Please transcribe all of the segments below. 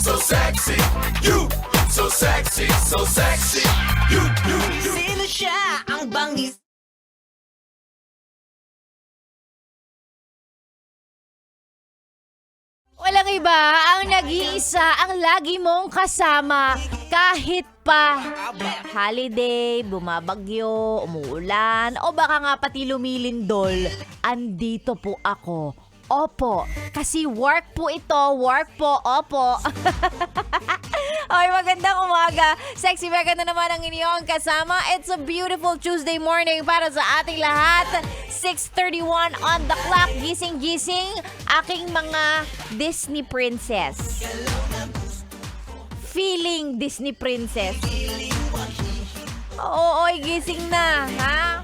so sexy. You, so sexy, so sexy. You. Sino siya ang bangis? Walang iba ang nag-iisa ang lagi mong kasama kahit pa holiday, bumabagyo, umuulan, o baka nga pati lumilindol. Andito po ako. Opo, kasi work po ito, work po, opo. Ay, magandang umaga. Sexy Becca na naman ang inyong kasama. It's a beautiful Tuesday morning para sa ating lahat. 6:31 on the clock. Gising-gising, aking mga Disney princess. Feeling Disney princess. Oo, gising na, ha?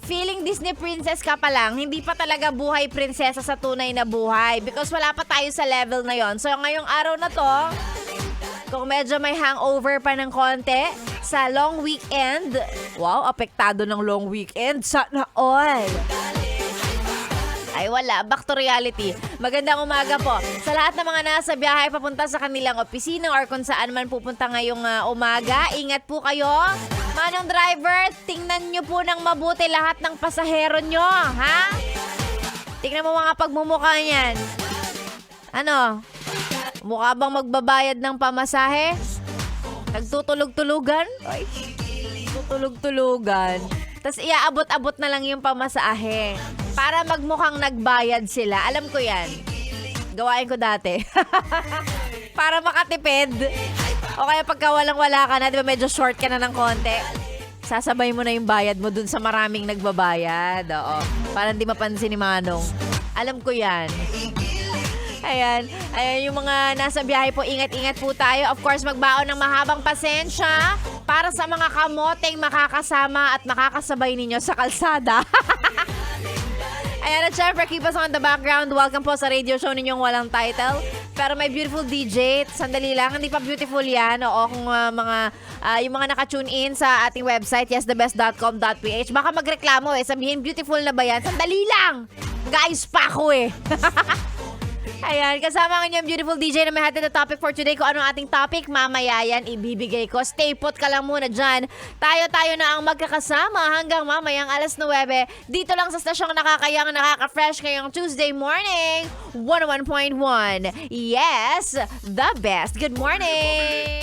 Feeling Disney princess ka pa lang, hindi pa talaga buhay prinsesa sa tunay na buhay because wala pa tayo sa level na yon. So ngayong araw na to, kung medyo may hangover pa ng konti sa long weekend, wow, apektado ng long weekend, sana all. Ay wala, back to reality. Magandang umaga po. Sa lahat ng mga nasa biyahe papunta sa kanilang opisina or kung saan man pupunta ngayong umaga, ingat po kayo. Manong driver, tingnan nyo po ng mabuti lahat ng pasahero nyo, ha? Tingnan mo mga pagmumukha niyan. Ano? Mukha bang magbabayad ng pamasahe? Nagtutulog-tulugan? Ay, tutulog-tulugan. Tapos iaabot-abot na lang yung pamasahe. Para magmukhang nagbayad sila. Alam ko yan. Gawain ko dati. Para makatipid. O kaya pagka walang-wala ka na, di ba medyo short ka na ng konti, sasabay mo na yung bayad mo dun sa maraming nagbabayad. Oo. Para hindi mapansin ni Manong. Alam ko yan. Ayan yung mga nasa biyahe po, ingat-ingat po tayo. Of course, magbaon ng mahabang pasensya para sa mga kamoteng makakasama at makakasabay ninyo sa kalsada. Ayan at syempre, keep us on the background. Welcome po sa radio show ninyong walang title. Pero may beautiful DJ. Sandali lang, hindi pa beautiful yan. Oo, kung yung mga naka-tune in sa ating website, yesthebest.com.ph. Baka magreklamo sabihin, beautiful na ba yan? Sandali lang! Guys, pa ako Ayan, kasama nga yung beautiful DJ na may hatid na topic for today. Kung anong ating topic, mamaya yan ibibigay ko. Stay put ka lang muna dyan. Tayo na ang magkakasama hanggang mamayang alas 9. Dito lang sa stasyong nakakayang, nakaka-fresh ngayong Tuesday morning. 101.1. Yes, the best. Good morning!